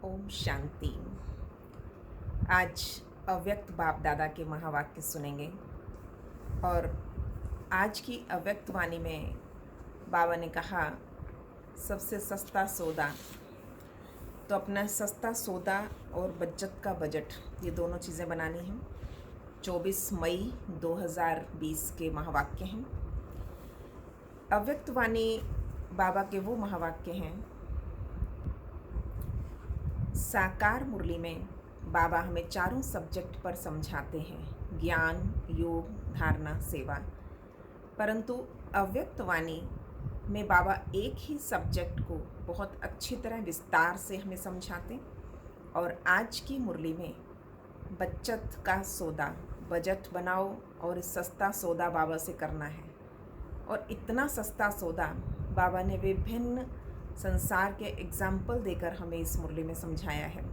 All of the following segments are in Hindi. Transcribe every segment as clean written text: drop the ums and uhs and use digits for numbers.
ओम शांति। आज अव्यक्त बाप दादा के महावाक्य सुनेंगे और आज की अव्यक्त वाणी में बाबा ने कहा सबसे सस्ता सौदा। तो अपना सस्ता सौदा और बचत का बजट, ये दोनों चीज़ें बनानी हैं। 24 मई 2020 के महावाक्य हैं। अव्यक्त वाणी बाबा के वो महावाक्य हैं। साकार मुरली में बाबा हमें चारों सब्जेक्ट पर समझाते हैं, ज्ञान, योग, धारणा, सेवा। परंतु अव्यक्त वाणी में बाबा एक ही सब्जेक्ट को बहुत अच्छी तरह विस्तार से हमें समझाते। और आज की मुरली में बचत का सौदा, बजट बनाओ और इस सस्ता सौदा बाबा से करना है। और इतना सस्ता सौदा बाबा ने विभिन्न संसार के एग्जाम्पल देकर हमें इस मुरली में समझाया है।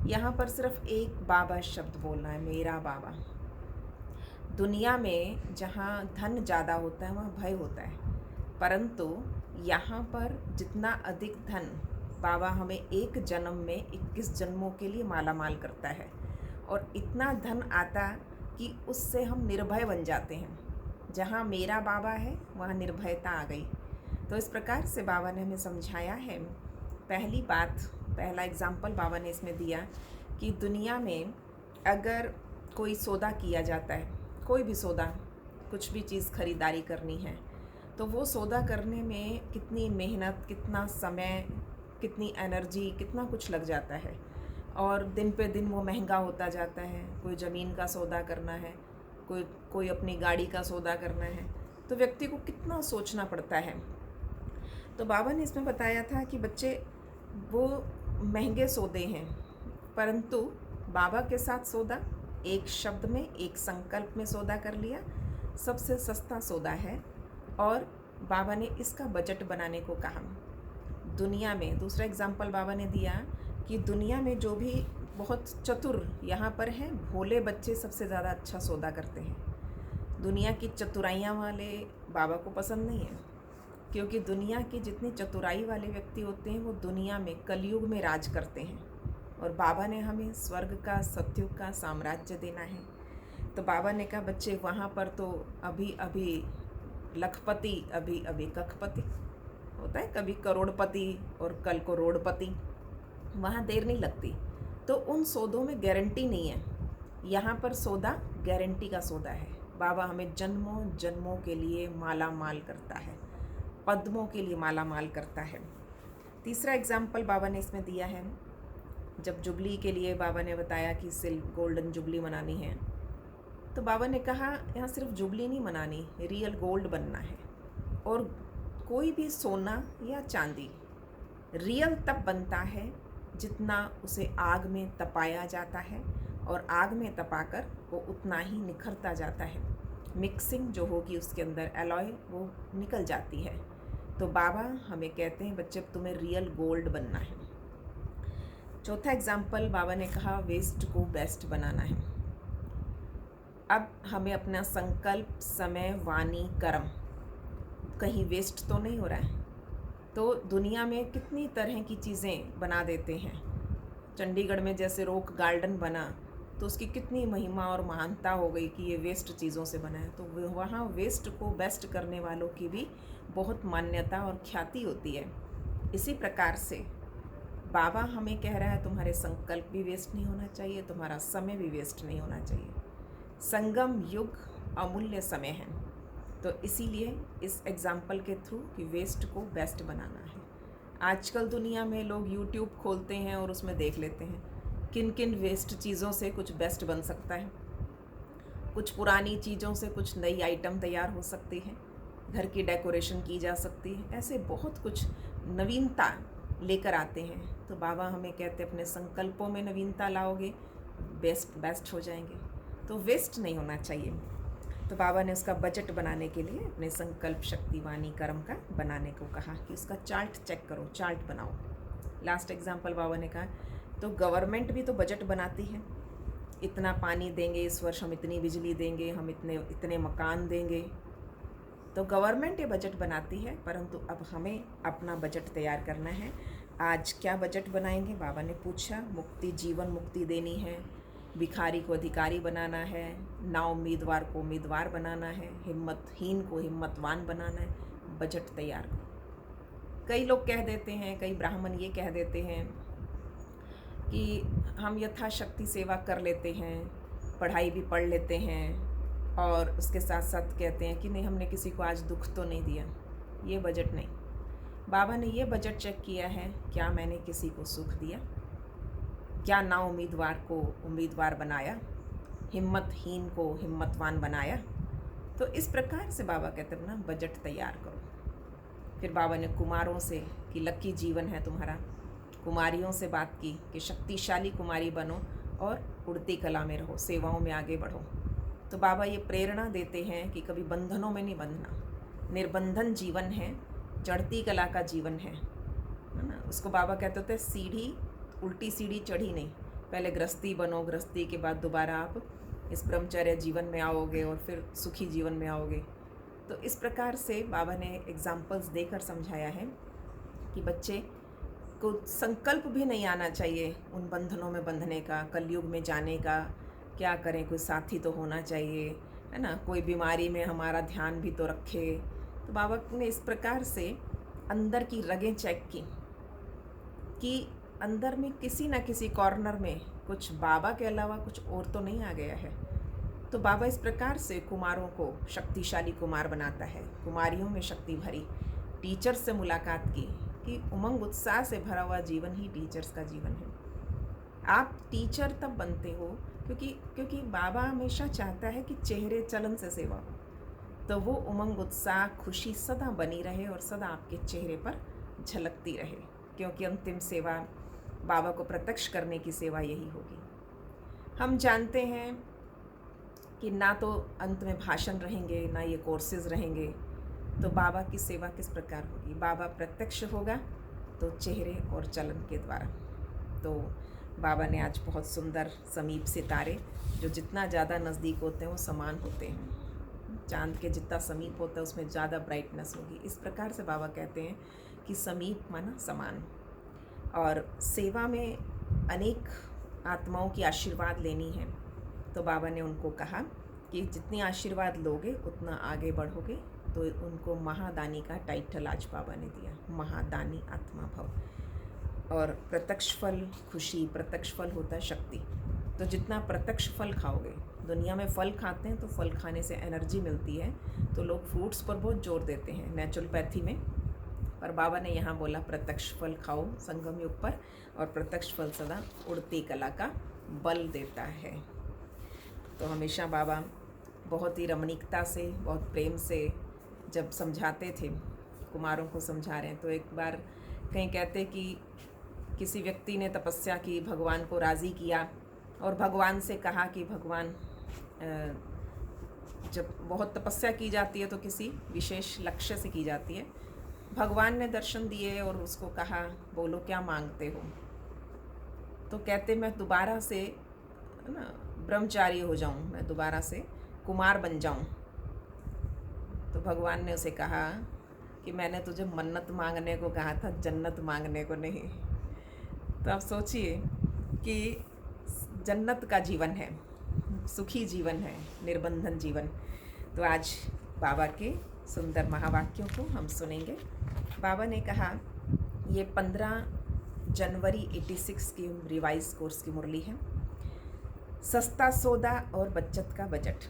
यहाँ पर सिर्फ एक बाबा शब्द बोलना है, मेरा बाबा। दुनिया में जहाँ धन ज़्यादा होता है वहाँ भय होता है, परंतु यहाँ पर जितना अधिक धन बाबा हमें एक जन्म में 21 जन्मों के लिए माला माल करता है। और इतना धन आता कि उससे हम निर्भय बन जाते हैं। जहाँ मेरा बाबा है वहाँ निर्भयता आ गई। तो इस प्रकार से बाबा ने हमें समझाया है। पहली बात, पहला एग्जाम्पल बाबा ने इसमें दिया कि दुनिया में अगर कोई सौदा किया जाता है, कोई भी सौदा, कुछ भी चीज़ खरीदारी करनी है, तो वो सौदा करने में कितनी मेहनत, कितना समय, कितनी एनर्जी, कितना कुछ लग जाता है। और दिन पे दिन वो महंगा होता जाता है। कोई ज़मीन का सौदा करना है, कोई अपनी गाड़ी का सौदा करना है, तो व्यक्ति को कितना सोचना पड़ता है। तो बाबा ने इसमें बताया था कि बच्चे वो महंगे सौदे हैं, परंतु बाबा के साथ सौदा एक शब्द में, एक संकल्प में सौदा कर लिया, सबसे सस्ता सौदा है। और बाबा ने इसका बजट बनाने को कहा। दुनिया में दूसरा एग्जाम्पल बाबा ने दिया कि दुनिया में जो भी बहुत चतुर यहाँ पर हैं, भोले बच्चे सबसे ज़्यादा अच्छा सौदा करते हैं। दुनिया की चतुराइयाँ वाले बाबा को पसंद नहीं है, क्योंकि दुनिया के जितने चतुराई वाले व्यक्ति होते हैं वो दुनिया में कलयुग में राज करते हैं। और बाबा ने हमें स्वर्ग का, सतयुग का साम्राज्य देना है। तो बाबा ने कहा बच्चे वहाँ पर तो अभी अभी लखपति, अभी अभी कखपति होता है, कभी करोड़पति और कल को रोड़पति, वहाँ देर नहीं लगती। तो उन सौदों में गारंटी नहीं है। यहाँ पर सौदा गारंटी का सौदा है। बाबा हमें जन्मों जन्मों के लिए माला माल करता है, पद्मों के लिए माला माल करता है। तीसरा एग्जाम्पल बाबा ने इसमें दिया है। जब जुबली के लिए बाबा ने बताया कि गोल्डन जुबली मनानी है, तो बाबा ने कहा यहाँ सिर्फ जुबली नहीं मनानी, रियल गोल्ड बनना है। और कोई भी सोना या चांदी रियल तब बनता है जितना उसे आग में तपाया जाता है, और आग में तपाकर वो उतना ही निखरता जाता है। मिक्सिंग जो होगी उसके अंदर एलॉय, वो निकल जाती है। तो बाबा हमें कहते हैं बच्चे तुम्हें रियल गोल्ड बनना है। चौथा एग्जाम्पल बाबा ने कहा वेस्ट को बेस्ट बनाना है। अब हमें अपना संकल्प, समय, वाणी, कर्म कहीं वेस्ट तो नहीं हो रहा है। तो दुनिया में कितनी तरह की चीज़ें बना देते हैं। चंडीगढ़ में जैसे रॉक गार्डन बना, तो उसकी कितनी महिमा और महानता हो गई कि ये वेस्ट चीज़ों से बना है। तो वहाँ वेस्ट को बेस्ट करने वालों की भी बहुत मान्यता और ख्याति होती है। इसी प्रकार से बाबा हमें कह रहा है तुम्हारे संकल्प भी वेस्ट नहीं होना चाहिए, तुम्हारा समय भी वेस्ट नहीं होना चाहिए। संगम युग अमूल्य समय है। तो इसीलिए इस एग्जाम्पल के थ्रू कि वेस्ट को बेस्ट बनाना है। आजकल दुनिया में लोग यूट्यूब खोलते हैं और उसमें देख लेते हैं किन किन वेस्ट चीज़ों से कुछ बेस्ट बन सकता है। कुछ पुरानी चीज़ों से कुछ नई आइटम तैयार हो सकती है, घर की डेकोरेशन की जा सकती है। ऐसे बहुत कुछ नवीनता लेकर आते हैं। तो बाबा हमें कहते अपने संकल्पों में नवीनता लाओगे, बेस्ट हो जाएंगे। तो वेस्ट नहीं होना चाहिए। तो बाबा ने उसका बजट बनाने के लिए अपने संकल्प, शक्ति, वाणी, कर्म का बनाने को कहा कि उसका चार्ट चेक करो, चार्ट बनाओ। लास्ट एग्जाम्पल बाबा ने कहा तो गवर्नमेंट भी तो बजट बनाती है। इतना पानी देंगे इस वर्ष, हम इतनी बिजली देंगे, हम इतने मकान देंगे। तो गवर्नमेंट ये बजट बनाती है, परंतु अब हमें अपना बजट तैयार करना है। आज क्या बजट बनाएंगे? बाबा ने पूछा। मुक्ति, जीवन मुक्ति देनी है, भिखारी को अधिकारी बनाना है, ना उम्मीदवार को उम्मीदवार बनाना है, हिम्मतहीन को हिम्मतवान बनाना है, बजट तैयार करो। कई लोग कह देते हैं, कई ब्राह्मण ये कह देते हैं कि हम यथाशक्ति सेवा कर लेते हैं, पढ़ाई भी पढ़ लेते हैं, और उसके साथ साथ कहते हैं कि नहीं, हमने किसी को आज दुख तो नहीं दिया। ये बजट नहीं। बाबा ने ये बजट चेक किया है, क्या मैंने किसी को सुख दिया, क्या ना उम्मीदवार को उम्मीदवार बनाया, हिम्मतहीन को हिम्मतवान बनाया। तो इस प्रकार से बाबा कहते हैं ना, बजट तैयार करो। फिर बाबा ने कुमारों से कि लकी जीवन है तुम्हारा, कुमारियों से बात की कि शक्तिशाली कुमारी बनो और उड़ती कला में रहो, सेवाओं में आगे बढ़ो। तो बाबा ये प्रेरणा देते हैं कि कभी बंधनों में नहीं बंधना, निर्बंधन जीवन है, चढ़ती कला का जीवन है ना। उसको बाबा कहते होते सीढ़ी, उल्टी सीढ़ी चढ़ी नहीं, पहले गृहस्थी बनो, गृहस्थी के बाद दोबारा आप इस ब्रह्मचर्य जीवन में आओगे और फिर सुखी जीवन में आओगे। तो इस प्रकार से बाबा ने एग्जाम्पल्स देकर समझाया है कि बच्चे को संकल्प भी नहीं आना चाहिए उन बंधनों में बंधने का, कलयुग में जाने का। क्या करें, कोई साथी तो होना चाहिए, है ना, कोई बीमारी में हमारा ध्यान भी तो रखे। तो बाबा ने इस प्रकार से अंदर की रगें चेक की कि अंदर में किसी न किसी कॉर्नर में कुछ बाबा के अलावा कुछ और तो नहीं आ गया है। तो बाबा इस प्रकार से कुमारों को शक्तिशाली कुमार बनाता है, कुमारियों में शक्ति भरी। टीचर से मुलाकात की कि उमंग उत्साह से भरा हुआ जीवन ही टीचर्स का जीवन है। आप टीचर तब बनते हो क्योंकि बाबा हमेशा चाहता है कि चेहरे चलन से सेवा हो, तो वो उमंग उत्साह खुशी सदा बनी रहे और सदा आपके चेहरे पर झलकती रहे, क्योंकि अंतिम सेवा बाबा को प्रत्यक्ष करने की सेवा यही होगी। हम जानते हैं कि ना तो अंत में भाषण रहेंगे, ना ये कोर्सेज रहेंगे, तो बाबा की सेवा किस प्रकार होगी? बाबा प्रत्यक्ष होगा तो चेहरे और चलन के द्वारा। तो बाबा ने आज बहुत सुंदर समीप सितारे, जो जितना ज़्यादा नज़दीक होते हैं वो समान होते हैं, चांद के जितना समीप होता है उसमें ज़्यादा ब्राइटनेस होगी। इस प्रकार से बाबा कहते हैं कि समीप माना समान। और सेवा में अनेक आत्माओं की आशीर्वाद लेनी है, तो बाबा ने उनको कहा कि जितनी आशीर्वाद लोगे उतना आगे बढ़ोगे। तो उनको महादानी का टाइटल आज बाबा ने दिया, महादानी आत्मा भव। और प्रत्यक्ष फल खुशी, प्रत्यक्ष फल होता है शक्ति। तो जितना प्रत्यक्ष फल खाओगे, दुनिया में फल खाते हैं तो फल खाने से एनर्जी मिलती है, तो लोग फ्रूट्स पर बहुत जोर देते हैं नेचुरोपैथी में, पर बाबा ने यहाँ बोला प्रत्यक्ष फल खाओ संगम युग पर, और प्रत्यक्ष फल सदा उड़ती कला का बल देता है। तो हमेशा बाबा बहुत ही रमणीकता से, बहुत प्रेम से जब समझाते थे, कुमारों को समझा रहे हैं, तो एक बार कहीं कहते कि किसी व्यक्ति ने तपस्या की, भगवान को राज़ी किया और भगवान से कहा कि भगवान, जब बहुत तपस्या की जाती है तो किसी विशेष लक्ष्य से की जाती है, भगवान ने दर्शन दिए और उसको कहा बोलो क्या मांगते हो। तो कहते मैं दोबारा से ना ब्रह्मचारी हो जाऊं, मैं दोबारा से कुमार बन जाऊं। तो भगवान ने उसे कहा कि मैंने तुझे मन्नत मांगने को कहा था, जन्नत मांगने को नहीं। तो आप सोचिए कि जन्नत का जीवन है, सुखी जीवन है, निर्बंधन जीवन। तो आज बाबा के सुंदर महावाक्यों को हम सुनेंगे। बाबा ने कहा, ये 15 जनवरी 86 की रिवाइज कोर्स की मुरली है। सस्ता सौदा और बचत का बजट।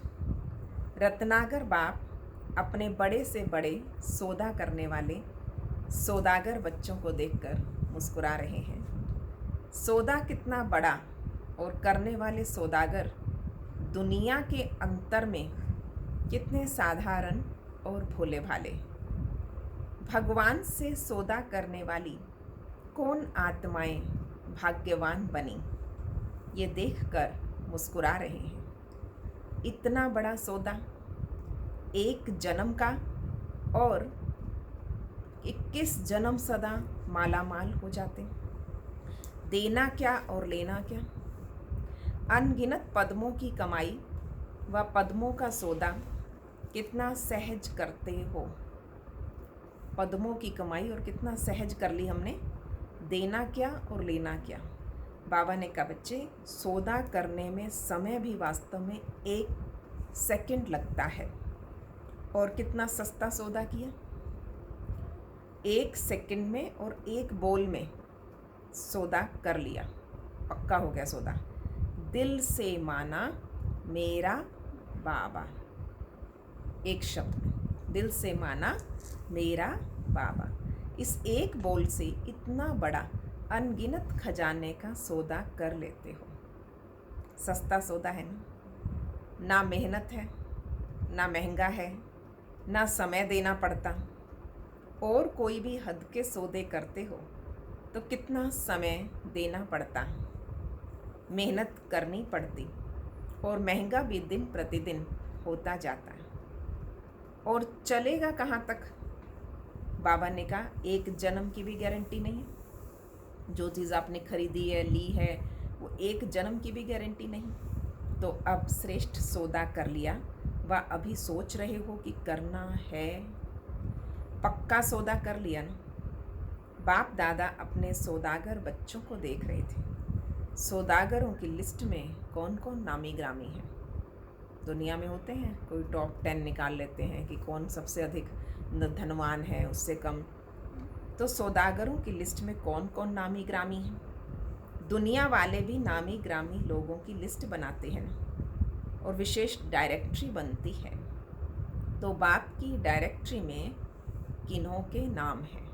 रत्नागर बाप अपने बड़े से बड़े सौदा करने वाले सौदागर बच्चों को देखकर मुस्कुरा रहे हैं। सौदा कितना बड़ा और करने वाले सौदागर दुनिया के अंतर में कितने साधारण और भोले भाले। भगवान से सौदा करने वाली कौन आत्माएं भाग्यवान बनी, ये देखकर मुस्कुरा रहे हैं। इतना बड़ा सौदा एक जन्म का, और 21 जन्म सदा माला माल हो जाते। देना क्या और लेना क्या। अनगिनत पद्मों की कमाई व पद्मों का सौदा कितना सहज करते हो। पद्मों की कमाई और कितना सहज कर ली हमने, देना क्या और लेना क्या। बाबा ने कहा बच्चे, सौदा करने में समय भी वास्तव में 1 सेकंड लगता है। और कितना सस्ता सौदा किया, 1 सेकंड में और 1 बोल में सौदा कर लिया, पक्का हो गया सौदा। दिल से माना मेरा बाबा, एक शब्द में, दिल से माना मेरा बाबा। इस एक बोल से इतना बड़ा अनगिनत खजाने का सौदा कर लेते हो। सस्ता सौदा है ना मेहनत है, ना महंगा है, ना समय देना पड़ता। और कोई भी हद के सौदे करते हो तो कितना समय देना पड़ता, मेहनत करनी पड़ती, और महंगा भी दिन प्रतिदिन होता जाता है। और चलेगा कहाँ तक। बाबा ने कहा 1 जन्म की भी गारंटी नहीं है। जो चीज़ आपने खरीदी है, ली है, वो 1 जन्म की भी गारंटी नहीं। तो अब श्रेष्ठ सौदा कर लिया, व अभी सोच रहे हो कि करना है। पक्का सौदा कर लिया ना। बाप दादा अपने सौदागर बच्चों को देख रहे थे। सौदागरों की लिस्ट में कौन कौन नामी ग्रामी हैं। दुनिया में होते हैं, कोई टॉप 10 निकाल लेते हैं कि कौन सबसे अधिक धनवान है, उससे कम। तो सौदागरों की लिस्ट में कौन कौन नामी ग्रामी हैं। दुनिया वाले भी नामी ग्रामी लोगों की लिस्ट बनाते हैं ना, और विशेष डायरेक्टरी बनती है। तो बाप की डायरेक्टरी में किन्हों के नाम हैं,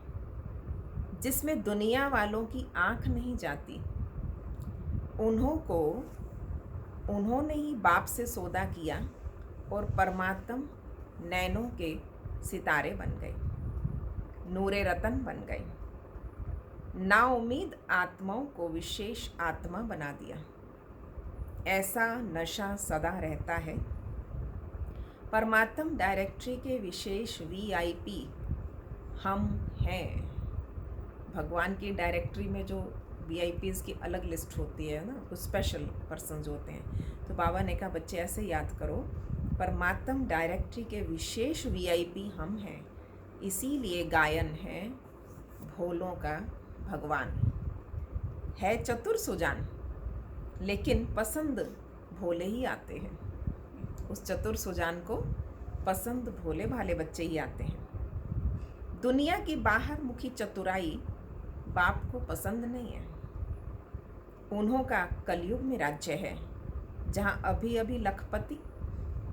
जिसमें दुनिया वालों की आंख नहीं जाती। उन्होंने ही बाप से सौदा किया और परमात्म नैनों के सितारे बन गए, नूरे रतन बन गए। नाउम्मीद आत्माओं को विशेष आत्मा बना दिया। ऐसा नशा सदा रहता है। परमात्म डायरेक्टरी के विशेष VIP हम हैं। भगवान की डायरेक्टरी में जो VIPs की अलग लिस्ट होती है ना, कुछ स्पेशल पर्सन जो होते हैं। तो बाबा ने कहा बच्चे ऐसे याद करो, परमात्म डायरेक्टरी के विशेष VIP हम हैं। इसीलिए गायन है भोलों का भगवान है, चतुर सुजान, लेकिन पसंद भोले ही आते हैं। उस चतुर सुजान को पसंद भोले भाले बच्चे ही आते हैं। दुनिया की बाहर मुखी चतुराई बाप को पसंद नहीं है। उन्हों का कलयुग में राज्य है, जहाँ अभी अभी लखपति,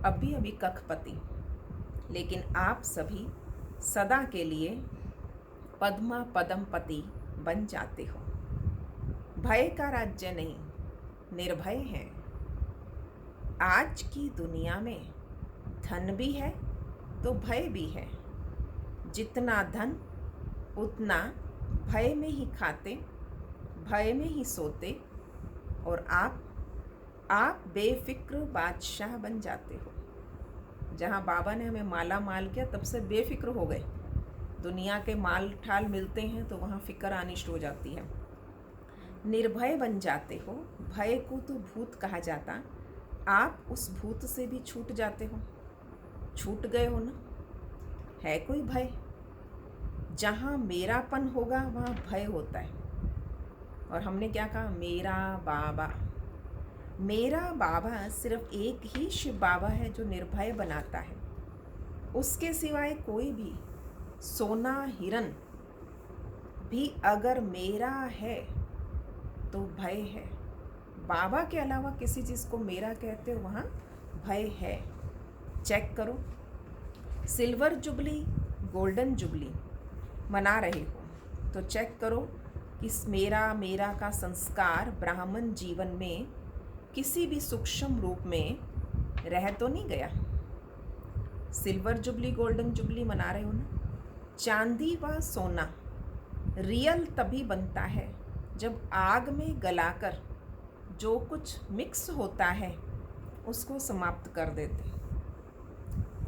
अभी अभी कखपति, लेकिन आप सभी सदा के लिए पद्मा पदमपति बन जाते हो। भय का राज्य नहीं, निर्भय हैं। आज की दुनिया में धन भी है तो भय भी है। जितना धन उतना भय में ही खाते, भय में ही सोते, और आप बेफिक्र बादशाह बन जाते हो। जहाँ बाबा ने हमें माला माल किया तब से बेफिक्र हो गए। दुनिया के माल ठाल मिलते हैं तो वहाँ फिक्र आनी शुरू हो जाती है। निर्भय बन जाते हो। भय को तो भूत कहा जाता, आप उस भूत से भी छूट जाते हो, छूट गए हो ना। है कोई भय? जहाँ मेरापन होगा वहाँ भय होता है। और हमने क्या कहा, मेरा बाबा। मेरा बाबा सिर्फ एक ही शिव बाबा है जो निर्भय बनाता है। उसके सिवाय कोई भी सोना हिरन भी अगर मेरा है तो भय है। बाबा के अलावा किसी चीज़ को मेरा कहते हो वहाँ भय है। चेक करो, सिल्वर जुबली, गोल्डन जुबली मना रहे हो तो चेक करो कि मेरा का संस्कार ब्राह्मण जीवन में किसी भी सूक्ष्म रूप में रह तो नहीं गया। सिल्वर जुबली, गोल्डन जुबली मना रहे हो ना। चांदी व सोना रियल तभी बनता है जब आग में गलाकर जो कुछ मिक्स होता है उसको समाप्त कर देते।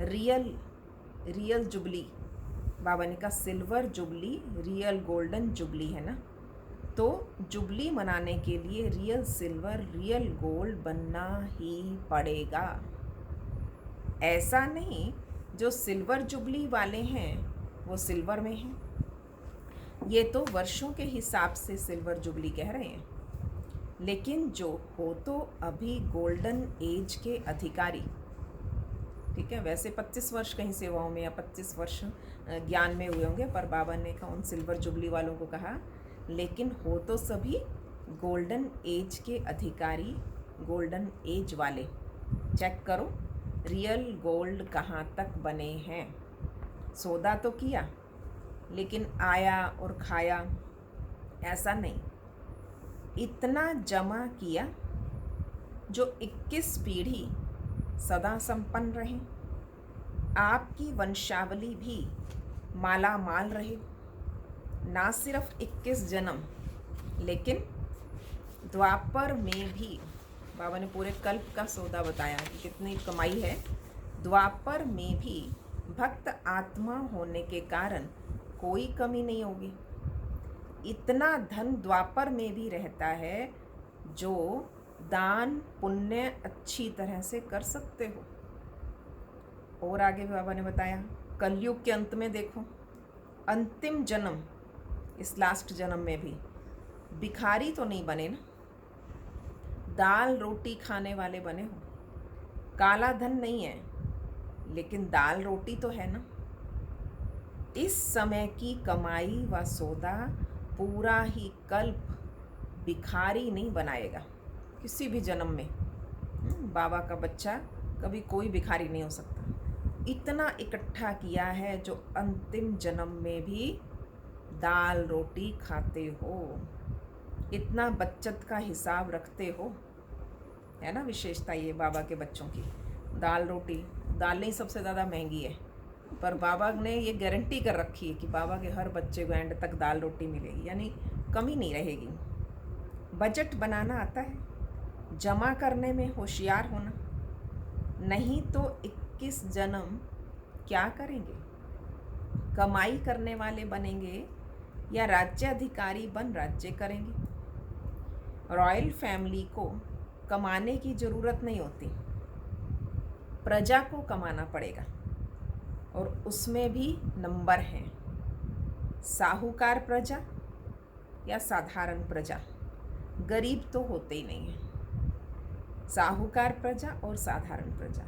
रियल जुबली, बाबा ने कहा silver jubilee real golden jubilee है ना। तो जुबली मनाने के लिए रियल सिल्वर रियल गोल्ड बनना ही पड़ेगा। ऐसा नहीं जो सिल्वर जुबली वाले हैं वो सिल्वर में हैं, ये तो वर्षों के हिसाब से सिल्वर जुबली कह रहे हैं, लेकिन जो हो तो अभी गोल्डन एज के अधिकारी, ठीक है। वैसे 25 वर्ष कहीं सेवाओं में या 25 वर्ष ज्ञान में हुए होंगे, पर बाबा ने कहा उन सिल्वर जुबली वालों को कहा, लेकिन हो तो सभी गोल्डन एज के अधिकारी, गोल्डन एज वाले। चेक करो रियल गोल्ड कहाँ तक बने हैं। सौदा तो किया, लेकिन आया और खाया ऐसा नहीं। इतना जमा किया जो 21 पीढ़ी सदा संपन्न रहे, आपकी वंशावली भी माला माल रहे। ना सिर्फ 21 जन्म, लेकिन द्वापर में भी बाबा ने पूरे कल्प का सौदा बताया कि कितनी कमाई है। द्वापर में भी भक्त आत्मा होने के कारण कोई कमी नहीं होगी। इतना धन द्वापर में भी रहता है जो दान पुण्य अच्छी तरह से कर सकते हो। और आगे भी बाबा ने बताया कलयुग के अंत में देखो, अंतिम जन्म, इस लास्ट जन्म में भी भिखारी तो नहीं बने ना, दाल रोटी खाने वाले बने हो। काला धन नहीं है, लेकिन दाल रोटी तो है ना। इस समय की कमाई व सौदा पूरा ही कल्प भिखारी नहीं बनाएगा किसी भी जन्म में। बाबा का बच्चा कभी कोई भिखारी नहीं हो सकता। इतना इकट्ठा किया है जो अंतिम जन्म में भी दाल रोटी खाते हो, इतना बचत का हिसाब रखते हो, है ना। विशेषता ये बाबा के बच्चों की। दाल रोटी, दालें सबसे ज़्यादा महंगी है, पर बाबा ने ये गारंटी कर रखी है कि बाबा के हर बच्चे को एंड तक दाल रोटी मिलेगी, यानी कमी नहीं रहेगी। बजट बनाना आता है, जमा करने में होशियार होना, नहीं तो 21 जन्म क्या करेंगे। कमाई करने वाले बनेंगे या राज्य अधिकारी बन राज्य करेंगे। रॉयल फैमिली को कमाने की ज़रूरत नहीं होती, प्रजा को कमाना पड़ेगा, और उसमें भी नंबर हैं, साहूकार प्रजा या साधारण प्रजा। गरीब तो होते ही नहीं हैं, साहूकार प्रजा और साधारण प्रजा।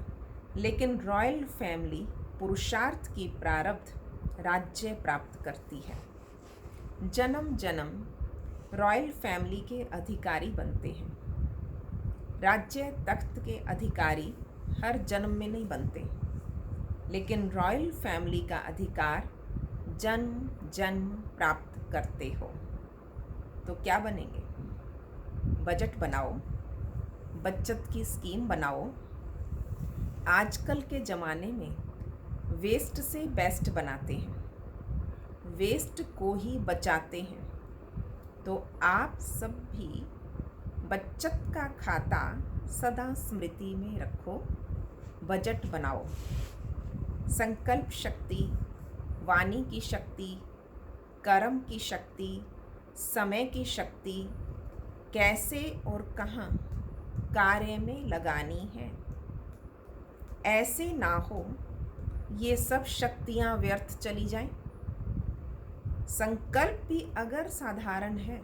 लेकिन रॉयल फैमिली पुरुषार्थ की प्रारब्ध राज्य प्राप्त करती है। जन्म जन्म रॉयल फैमिली के अधिकारी बनते हैं। राज्य तख्त के अधिकारी हर जन्म में नहीं बनते, लेकिन रॉयल फैमिली का अधिकार जन्म जन्म प्राप्त करते हो। तो क्या बनेंगे? बजट बनाओ, बचत की स्कीम बनाओ। आजकल के ज़माने में वेस्ट से बेस्ट बनाते हैं, वेस्ट को ही बचाते हैं। तो आप सब भी बचत का खाता सदा स्मृति में रखो, बजट बनाओ। संकल्प शक्ति, वाणी की शक्ति, कर्म की शक्ति, समय की शक्ति कैसे और कहाँ कार्य में लगानी है। ऐसे ना हो ये सब शक्तियाँ व्यर्थ चली जाएं। संकल्प भी अगर साधारण है,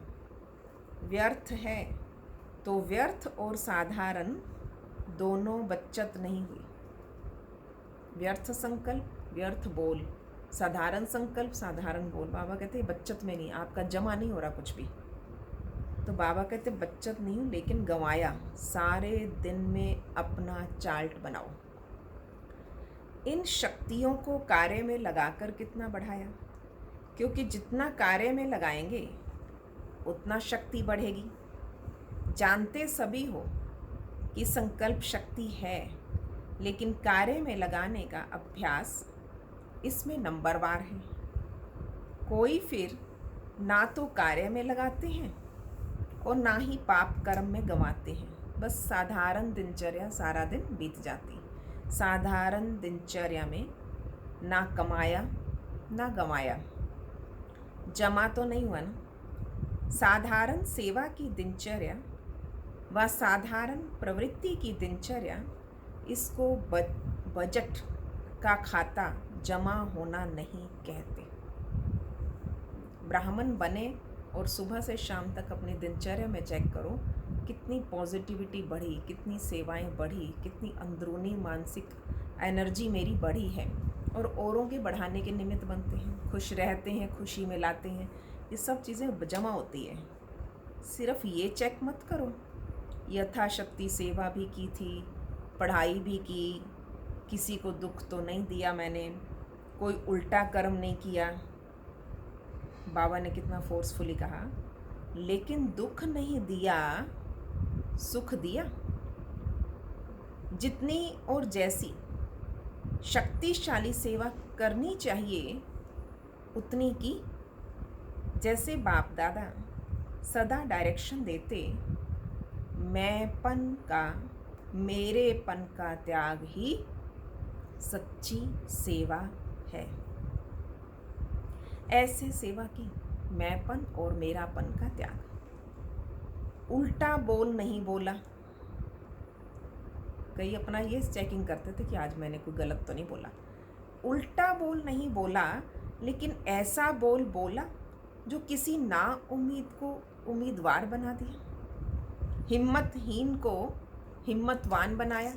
व्यर्थ है, तो व्यर्थ और साधारण दोनों बचत नहीं हुई। व्यर्थ संकल्प, व्यर्थ बोल, साधारण संकल्प, साधारण बोल। बाबा कहते हैं बचत में नहीं, आपका जमा नहीं हो रहा कुछ भी। तो बाबा कहते बचत नहीं, लेकिन गंवाया। सारे दिन में अपना चार्ट बनाओ। इन शक्तियों को कार्य में लगाकर कितना बढ़ाया, क्योंकि जितना कार्य में लगाएंगे उतना शक्ति बढ़ेगी। जानते सभी हो कि संकल्प शक्ति है, लेकिन कार्य में लगाने का अभ्यास इसमें नंबरवार है। कोई फिर ना तो कार्य में लगाते हैं और ना ही पाप कर्म में गंवाते हैं। बस साधारण दिनचर्या सारा दिन बीत जाती। साधारण दिनचर्या में ना कमाया ना गंवाया, जमा तो नहीं हुआ ना। साधारण सेवा की दिनचर्या व साधारण प्रवृत्ति की दिनचर्या, इसको बजट का खाता जमा होना नहीं कहते। ब्राह्मण बने और सुबह से शाम तक अपनी दिनचर्या में चेक करो कितनी पॉजिटिविटी बढ़ी, कितनी सेवाएं बढ़ी, कितनी अंदरूनी मानसिक एनर्जी मेरी बढ़ी है, और औरों के बढ़ाने के निमित्त बनते हैं, खुश रहते हैं, खुशी में लाते हैं। ये सब चीज़ें जमा होती है। सिर्फ ये चेक मत करो, यथाशक्ति सेवा भी की थी, पढ़ाई भी की, किसी को दुख तो नहीं दिया मैंने, कोई उल्टा कर्म नहीं किया। बाबा ने कितना फोर्सफुली कहा, लेकिन दुख नहीं दिया, सुख दिया। जितनी और जैसी शक्तिशाली सेवा करनी चाहिए उतनी की। जैसे बाप दादा सदा डायरेक्शन देते, मैंपन का, मेरेपन का त्याग ही सच्ची सेवा है। ऐसे सेवा की, मैंपन और मेरापन का त्याग। उल्टा बोल नहीं बोला। कई अपना ये चेकिंग करते थे कि आज मैंने कोई गलत तो नहीं बोला। उल्टा बोल नहीं बोला, लेकिन ऐसा बोल बोला जो किसी ना उम्मीद को उम्मीदवार बना दिया, हिम्मतहीन को हिम्मतवान बनाया,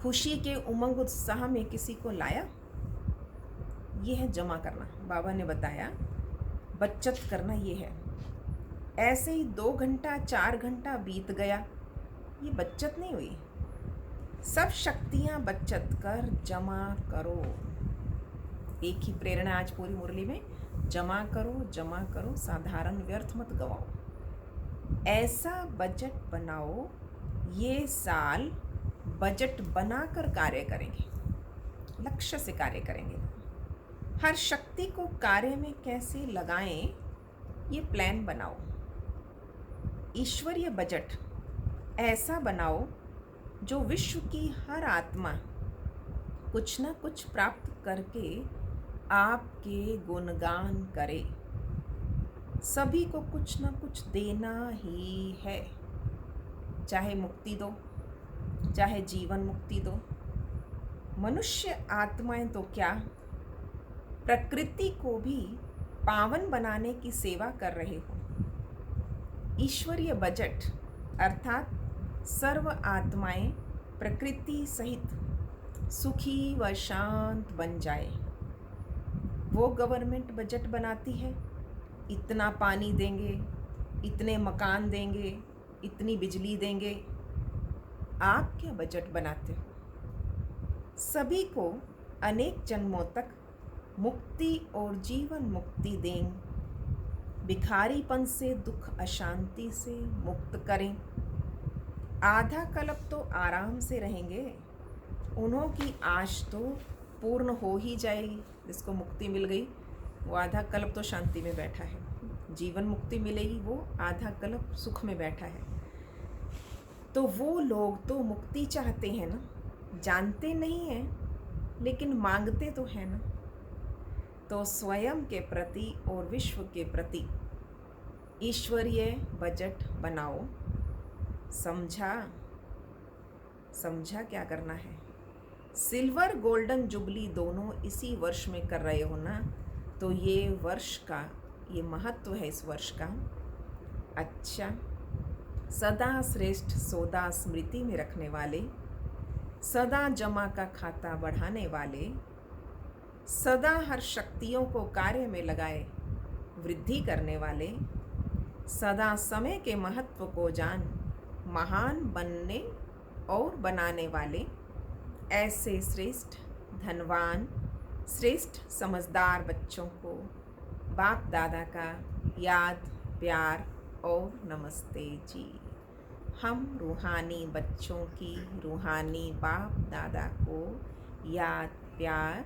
खुशी के उमंग उत्साह में किसी को लाया। ये है जमा करना। बाबा ने बताया बचत करना ये है। ऐसे ही 2 घंटा 4 घंटा बीत गया, ये बचत नहीं हुई। सब शक्तियां बचत कर जमा करो। एक ही प्रेरणा आज पूरी मुरली में, जमा करो, साधारण व्यर्थ मत गवाओ। ऐसा बजट बनाओ, ये साल बजट बनाकर कार्य करेंगे, लक्ष्य से कार्य करेंगे। हर शक्ति को कार्य में कैसे लगाएं, ये प्लान बनाओ। ईश्वरीय बजट ऐसा बनाओ जो विश्व की हर आत्मा कुछ न कुछ प्राप्त करके आपके गुणगान करे। सभी को कुछ न कुछ देना ही है, चाहे मुक्ति दो, चाहे जीवन मुक्ति दो। मनुष्य आत्माएं तो क्या, प्रकृति को भी पावन बनाने की सेवा कर रहे हो। ईश्वरीय बजट अर्थात सर्व आत्माएं प्रकृति सहित सुखी व शांत बन जाए। वो गवर्नमेंट बजट बनाती है, इतना पानी देंगे, इतने मकान देंगे, इतनी बिजली देंगे। आप क्या बजट बनाते हो? सभी को अनेक जन्मों तक मुक्ति और जीवन मुक्ति दें, भिखारीपन से, दुख अशांति से मुक्त करें। आधा कल्प तो आराम से रहेंगे, उन्हों की आश तो पूर्ण हो ही जाएगी। जिसको मुक्ति मिल गई वो आधा कल्प तो शांति में बैठा है, जीवन मुक्ति मिलेगी वो आधा कल्प सुख में बैठा है। तो वो लोग तो मुक्ति चाहते हैं ना, जानते नहीं हैं लेकिन मांगते तो हैं ना। तो स्वयं के प्रति और विश्व के प्रति ईश्वरीय बजट बनाओ। समझा क्या करना है? सिल्वर गोल्डन जुबली दोनों इसी वर्ष में कर रहे हो ना, तो ये वर्ष का ये महत्व है इस वर्ष का। अच्छा, सदा श्रेष्ठ सौदा स्मृति में रखने वाले, सदा जमा का खाता बढ़ाने वाले, सदा हर शक्तियों को कार्य में लगाए वृद्धि करने वाले, सदा समय के महत्व को जान महान बनने और बनाने वाले, ऐसे श्रेष्ठ धनवान, श्रेष्ठ समझदार बच्चों को बाप दादा का याद, प्यार और नमस्ते जी। हम रूहानी बच्चों की रूहानी बाप दादा को याद, प्यार,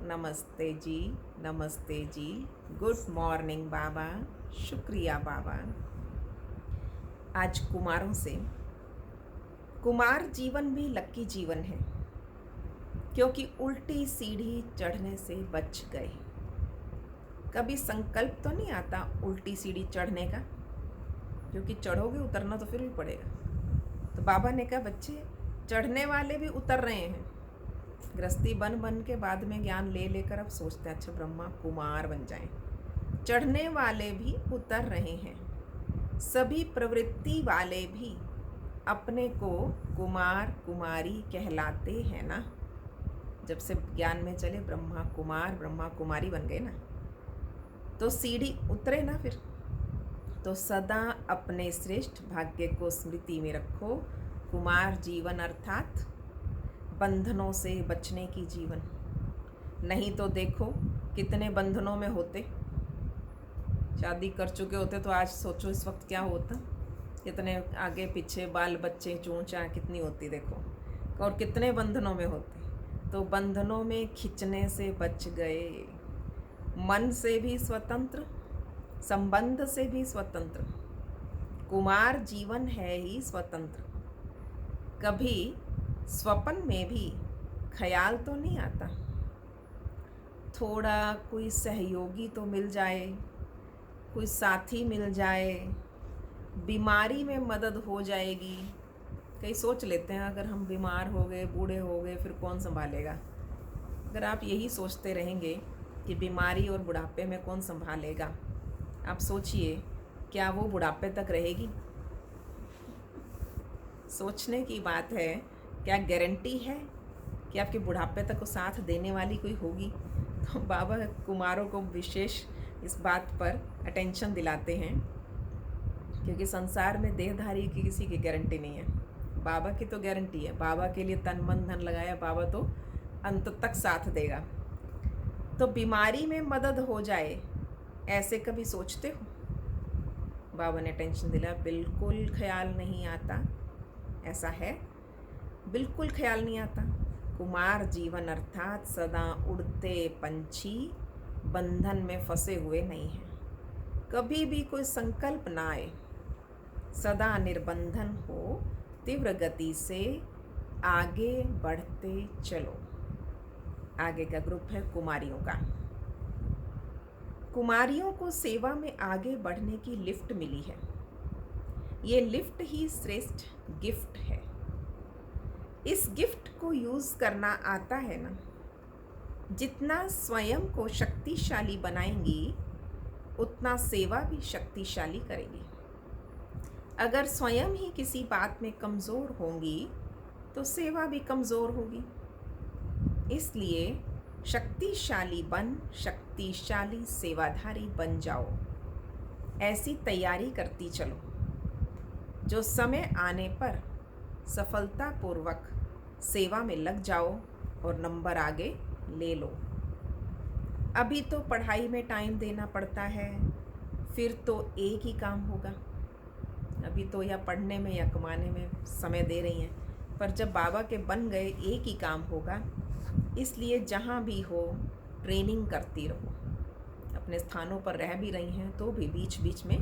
नमस्ते जी, नमस्ते जी। गुड मॉर्निंग बाबा, शुक्रिया बाबा। आज कुमारों से, कुमार जीवन भी लक्की जीवन है, क्योंकि उल्टी सीढ़ी चढ़ने से बच गए। कभी संकल्प तो नहीं आता उल्टी सीढ़ी चढ़ने का, क्योंकि चढ़ोगे उतरना तो फिर भी पड़ेगा। तो बाबा ने कहा बच्चे, चढ़ने वाले भी उतर रहे हैं। गृहस्थी बन के बाद में ज्ञान ले लेकर अब सोचते हैं अच्छा ब्रह्मा कुमार बन जाएं। चढ़ने वाले भी उतर रहे हैं, सभी प्रवृत्ति वाले भी अपने को कुमार कुमारी कहलाते हैं ना। जब से ज्ञान में चले ब्रह्मा कुमार ब्रह्मा कुमारी बन गए ना, तो सीढ़ी उतरे ना फिर। तो सदा अपने श्रेष्ठ भाग्य को स्मृति में रखो। कुमार जीवन अर्थात बंधनों से बचने की जीवन। नहीं तो देखो कितने बंधनों में होते, शादी कर चुके होते तो आज सोचो इस वक्त क्या होता, कितने आगे पीछे बाल बच्चे चूंचा कितनी होती देखो, और कितने बंधनों में होते। तो बंधनों में खिंचने से बच गए, मन से भी स्वतंत्र, संबंध से भी स्वतंत्र। कुमार जीवन है ही स्वतंत्र। कभी स्वप्न में भी ख्याल तो नहीं आता, थोड़ा कोई सहयोगी तो मिल जाए, कोई साथी मिल जाए, बीमारी में मदद हो जाएगी। कई सोच लेते हैं अगर हम बीमार हो गए, बूढ़े हो गए, फिर कौन संभालेगा। अगर आप यही सोचते रहेंगे कि बीमारी और बुढ़ापे में कौन संभालेगा, आप सोचिए क्या वो बुढ़ापे तक रहेगी। सोचने की बात है। क्या गारंटी है कि आपके बुढ़ापे तक को साथ देने वाली कोई होगी। तो बाबा कुमारों को विशेष इस बात पर अटेंशन दिलाते हैं, क्योंकि संसार में देहधारी की किसी की गारंटी नहीं है। बाबा की तो गारंटी है। बाबा के लिए तन मन धन लगाया, बाबा तो अंत तक साथ देगा। तो बीमारी में मदद हो जाए, ऐसे कभी सोचते हो? बाबा ने टेंशन दिला, बिल्कुल ख्याल नहीं आता। ऐसा है, बिल्कुल ख्याल नहीं आता। कुमार जीवन अर्थात सदा उड़ते पंछी बंधन में फंसे हुए नहीं हैं। कभी भी कोई संकल्प ना आए, सदा निर्बंधन हो, तीव्र गति से आगे बढ़ते चलो। आगे का ग्रुप है कुमारियों का। कुमारियों को सेवा में आगे बढ़ने की लिफ्ट मिली है। ये लिफ्ट ही श्रेष्ठ गिफ्ट है। इस गिफ्ट को यूज़ करना आता है ना, जितना स्वयं को शक्तिशाली बनाएंगी उतना सेवा भी शक्तिशाली करेगी। अगर स्वयं ही किसी बात में कमज़ोर होंगी तो सेवा भी कमज़ोर होगी। इसलिए शक्तिशाली बन शक्तिशाली सेवाधारी बन जाओ। ऐसी तैयारी करती चलो जो समय आने पर सफलतापूर्वक सेवा में लग जाओ और नंबर आगे ले लो। अभी तो पढ़ाई में टाइम देना पड़ता है, फिर तो एक ही काम होगा। अभी तो या पढ़ने में या कमाने में समय दे रही हैं, पर जब बाबा के बन गए एक ही काम होगा। इसलिए जहाँ भी हो ट्रेनिंग करती रहो। अपने स्थानों पर रह भी रही हैं तो भी बीच बीच में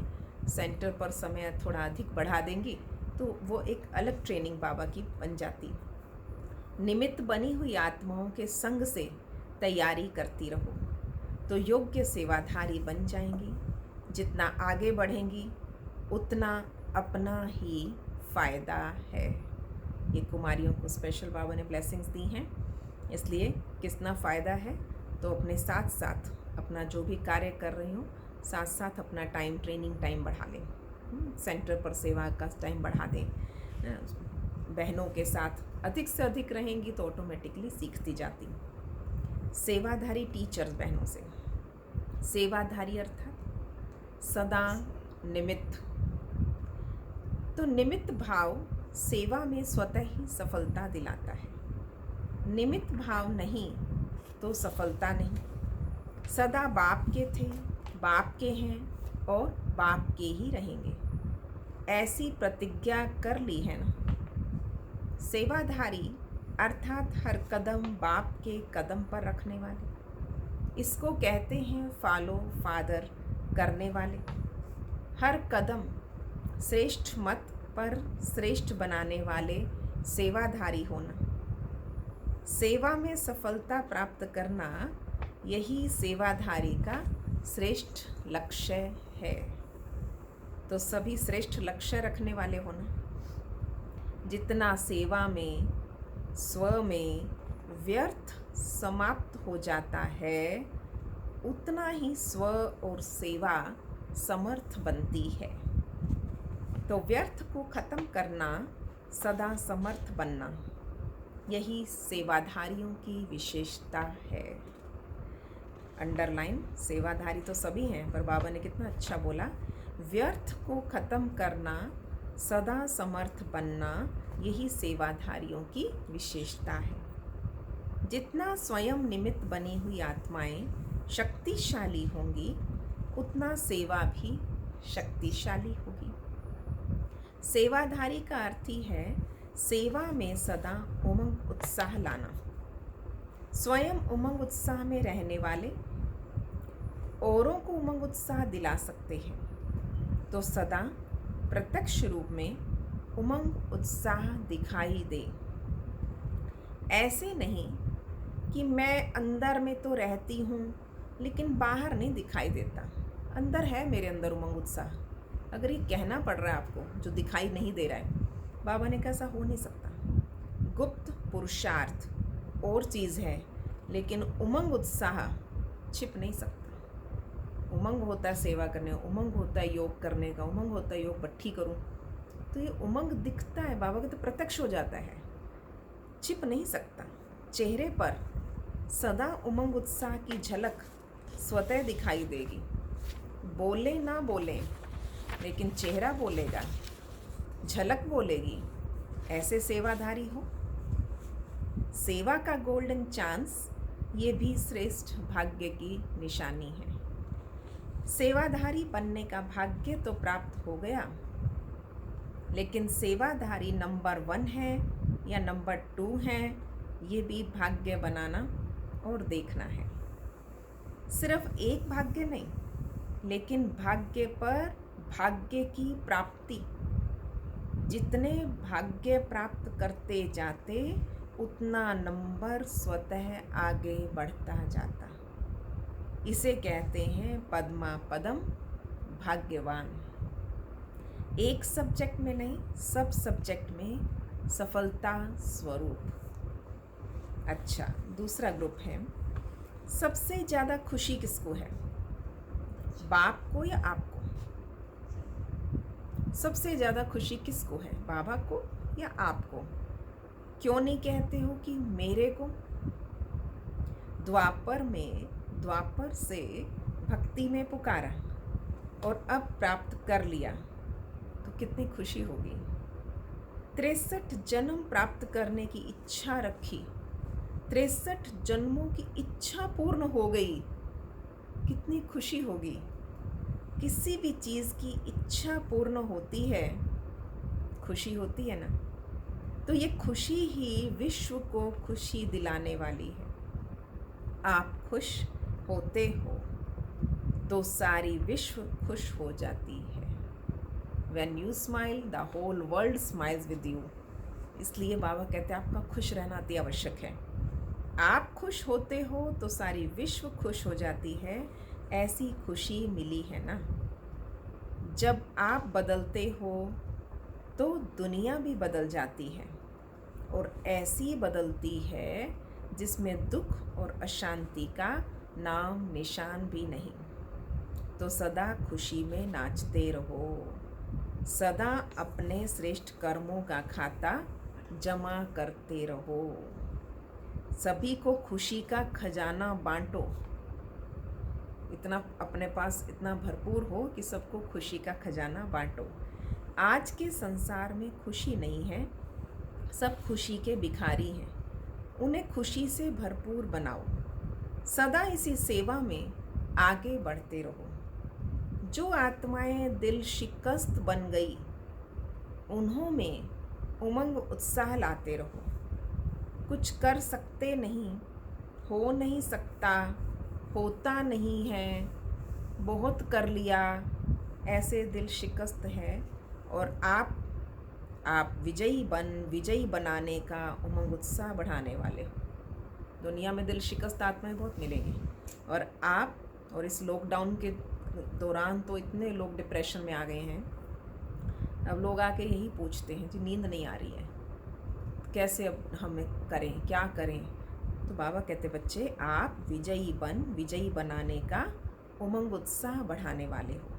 सेंटर पर समय थोड़ा अधिक बढ़ा देंगी तो वो एक अलग ट्रेनिंग बाबा की बन जाती। निमित्त बनी हुई आत्माओं के संग से तैयारी करती रहो तो योग्य सेवाधारी बन जाएंगी। जितना आगे बढ़ेंगी उतना अपना ही फ़ायदा है। ये कुमारियों को स्पेशल बाबा ने ब्लेसिंग्स दी हैं, इसलिए कितना फ़ायदा है। तो अपने साथ साथ अपना जो भी कार्य कर रही हूँ, साथ साथ अपना टाइम, ट्रेनिंग टाइम बढ़ा लें, सेंटर पर सेवा का टाइम बढ़ा दें। बहनों के साथ अधिक से अधिक रहेंगी तो ऑटोमेटिकली सीखती जाती। सेवाधारी टीचर्स बहनों से, सेवाधारी अर्थात सदा निमित्त। तो निमित्त भाव सेवा में स्वतः ही सफलता दिलाता है। निमित्त भाव नहीं तो सफलता नहीं। सदा बाप के थे, बाप के हैं और बाप के ही रहेंगे, ऐसी प्रतिज्ञा कर ली है ना। सेवाधारी अर्थात हर कदम बाप के कदम पर रखने वाले, इसको कहते हैं फॉलो फादर करने वाले। हर कदम श्रेष्ठ मत पर श्रेष्ठ बनाने वाले सेवाधारी होना। सेवा में सफलता प्राप्त करना, यही सेवाधारी का श्रेष्ठ लक्ष्य है। तो सभी श्रेष्ठ लक्ष्य रखने वाले होना। जितना सेवा में, स्व में व्यर्थ समाप्त हो जाता है, उतना ही स्व और सेवा समर्थ बनती है। तो व्यर्थ को खत्म करना, सदा समर्थ बनना, यही सेवाधारियों की विशेषता है। अंडरलाइन, सेवाधारी तो सभी हैं, पर बाबा ने कितना अच्छा बोला, व्यर्थ को खत्म करना, सदा समर्थ बनना, यही सेवाधारियों की विशेषता है। जितना स्वयं निमित्त बनी हुई आत्माएं शक्तिशाली होंगी, उतना सेवा भी शक्तिशाली होगी। सेवाधारी का अर्थ ही है सेवा में सदा उमंग उत्साह लाना। स्वयं उमंग उत्साह में रहने वाले औरों को उमंग उत्साह दिला सकते हैं। तो सदा प्रत्यक्ष रूप में उमंग उत्साह दिखाई दे। ऐसे नहीं कि मैं अंदर में तो रहती हूँ लेकिन बाहर नहीं दिखाई देता। अंदर है, मेरे अंदर उमंग उत्साह, अगर ये कहना पड़ रहा है आपको जो दिखाई नहीं दे रहा है, बाबा ने कहा ऐसा हो नहीं सकता। गुप्त पुरुषार्थ और चीज़ है, लेकिन उमंग उत्साह छिप नहीं सकता। उमंग होता है सेवा करने का, उमंग होता है योग करने का, उमंग होता है योग भट्ठी करूँ, तो ये उमंग दिखता है, बाबा का तो प्रत्यक्ष हो जाता है, छिप नहीं सकता। चेहरे पर सदा उमंग उत्साह की झलक स्वतः दिखाई देगी। बोले ना बोले, लेकिन चेहरा बोलेगा, झलक बोलेगी। ऐसे सेवाधारी हो। सेवा का गोल्डन चांस, ये भी श्रेष्ठ भाग्य की निशानी है। सेवाधारी बनने का भाग्य तो प्राप्त हो गया, लेकिन सेवाधारी नंबर 1 है या नंबर 2 है, ये भी भाग्य बनाना और देखना है। सिर्फ एक भाग्य नहीं, लेकिन भाग्य पर भाग्य की प्राप्ति। जितने भाग्य प्राप्त करते जाते, उतना नंबर स्वतः आगे बढ़ता जाता। इसे कहते हैं पद्मा पदम भाग्यवान। एक सब्जेक्ट में नहीं, सब सब्जेक्ट में सफलता स्वरूप। अच्छा, दूसरा ग्रुप है, सबसे ज़्यादा खुशी किसको है, बाप को या आपको? सबसे ज़्यादा खुशी किसको है, बाबा को या आपको? क्यों नहीं कहते हो कि मेरे को? द्वापर से भक्ति में पुकारा और अब प्राप्त कर लिया, तो कितनी खुशी होगी। 63 जन्म प्राप्त करने की इच्छा रखी, 63 जन्मों की इच्छा पूर्ण हो गई, कितनी खुशी होगी। किसी भी चीज़ की इच्छा पूर्ण होती है, खुशी होती है ना। तो ये खुशी ही विश्व को खुशी दिलाने वाली है। आप खुश होते हो तो सारी विश्व खुश हो जाती है। When you smile, the whole world smiles with you. इसलिए बाबा कहते हैं आपका खुश रहना अति आवश्यक है। आप खुश होते हो तो सारी विश्व खुश हो जाती है। ऐसी खुशी मिली है ना। जब आप बदलते हो तो दुनिया भी बदल जाती है, और ऐसी बदलती है जिसमें दुख और अशांति का नाम निशान भी नहीं। तो सदा खुशी में नाचते रहो, सदा अपने श्रेष्ठ कर्मों का खाता जमा करते रहो, सभी को खुशी का खजाना बांटो। इतना अपने पास इतना भरपूर हो कि सबको खुशी का खजाना बांटो। आज के संसार में खुशी नहीं है, सब खुशी के भिखारी हैं। उन्हें खुशी से भरपूर बनाओ, सदा इसी सेवा में आगे बढ़ते रहो। जो आत्माएं दिल शिकस्त बन गई, उन्हों में उमंग उत्साह लाते रहो। कुछ कर सकते नहीं, हो नहीं सकता, होता नहीं है, बहुत कर लिया, ऐसे दिल शिकस्त है, और आप विजयी बनाने का उमंग उत्साह बढ़ाने वाले हो। दुनिया में दिल शिकस्त आत्माएं बहुत मिलेंगी, और इस लॉकडाउन के दौरान तो इतने लोग डिप्रेशन में आ गए हैं। अब लोग आके यही पूछते हैं कि नींद नहीं आ रही है, कैसे अब हमें करें, क्या करें। तो बाबा कहते बच्चे, आप विजयी बनाने का उमंग उत्साह बढ़ाने वाले हो।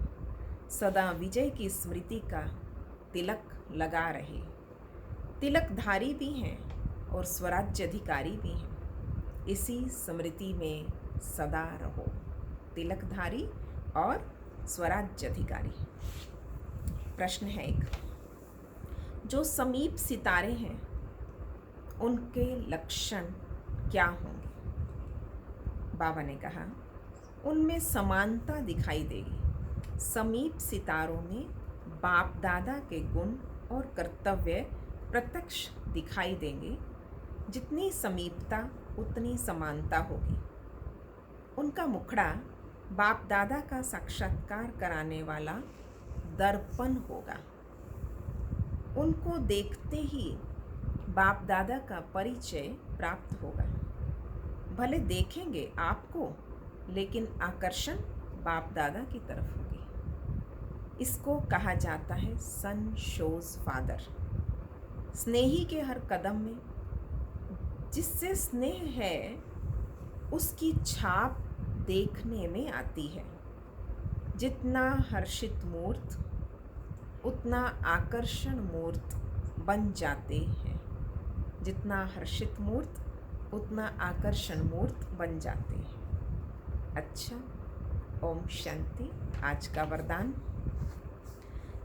सदा विजय की स्मृति का तिलक लगा रहे। तिलकधारी भी हैं और स्वराज्य अधिकारी भी हैं। इसी स्मृति में सदा रहो। तिलकधारी और स्वराज्य अधिकारी। प्रश्न है एक, जो समीप सितारे हैं उनके लक्षण क्या होंगे? बाबा ने कहा, उनमें समानता दिखाई देगी। समीप सितारों में बाप दादा के गुण और कर्तव्य प्रत्यक्ष दिखाई देंगे। जितनी समीपता उतनी समानता होगी। उनका मुखड़ा बाप दादा का साक्षात्कार कराने वाला दर्पण होगा। उनको देखते ही बाप दादा का परिचय प्राप्त होगा। भले देखेंगे आपको, लेकिन आकर्षण बाप दादा की तरफ होगी। इसको कहा जाता है सन शोज फादर। स्नेही के हर कदम में जिससे स्नेह है उसकी छाप देखने में आती है। जितना हर्षित मूर्त उतना आकर्षण मूर्त बन जाते हैं। जितना हर्षित मूर्त उतना आकर्षण मूर्त बन जाते हैं। अच्छा, ओम शांति। आज का वरदान,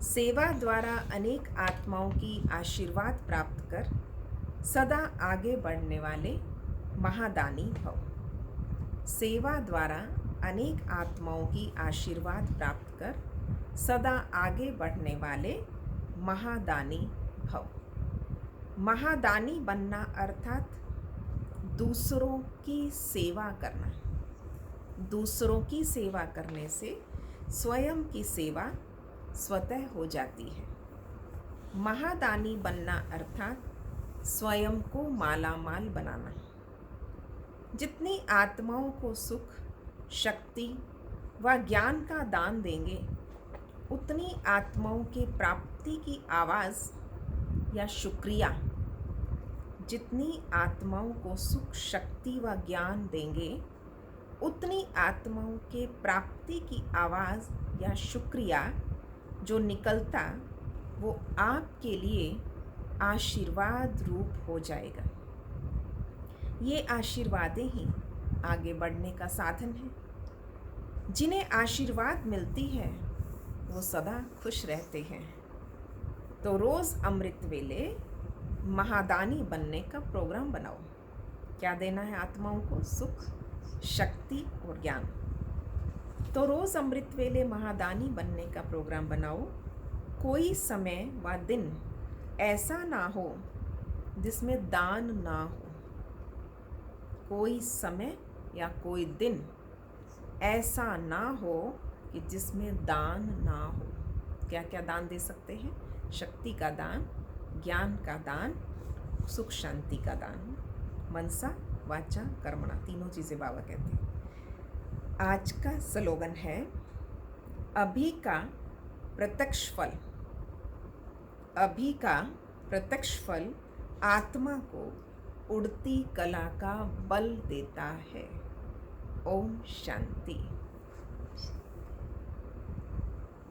सेवा द्वारा अनेक आत्माओं की आशीर्वाद प्राप्त कर सदा आगे बढ़ने वाले महादानी भव। सेवा द्वारा अनेक आत्माओं की आशीर्वाद प्राप्त कर सदा आगे बढ़ने वाले महादानी भव। महादानी बनना अर्थात दूसरों की सेवा करना। दूसरों की सेवा करने से स्वयं की सेवा स्वतः हो जाती है। महादानी बनना अर्थात स्वयं को मालामाल बनाना। जितनी आत्माओं को सुख, शक्ति व ज्ञान का दान देंगे, उतनी आत्माओं के प्राप्ति की आवाज़ या शुक्रिया। जितनी आत्माओं को सुख, शक्ति व ज्ञान देंगे, उतनी आत्माओं के प्राप्ति की आवाज़ या शुक्रिया जो निकलता, वो आपके लिए आशीर्वाद रूप हो जाएगा। ये आशीर्वादें ही आगे बढ़ने का साधन है। जिन्हें आशीर्वाद मिलती है वो सदा खुश रहते हैं। तो रोज़ अमृत वेले महादानी बनने का प्रोग्राम बनाओ। क्या देना है आत्माओं को? सुख, शक्ति और ज्ञान। तो रोज़ अमृत वेले महादानी बनने का प्रोग्राम बनाओ। कोई समय व दिन ऐसा ना हो जिसमें दान ना हो। कोई समय या कोई दिन ऐसा ना हो कि जिसमें दान ना हो। क्या क्या दान दे सकते हैं? शक्ति का दान, ज्ञान का दान, सुख शांति का दान, मनसा वाचा कर्मणा, तीनों चीज़ें बाबा कहते हैं। आज का स्लोगन है, अभी का प्रत्यक्ष फल। अभी का प्रत्यक्ष फल आत्मा को उड़ती कला का बल देता है। ओम शांति।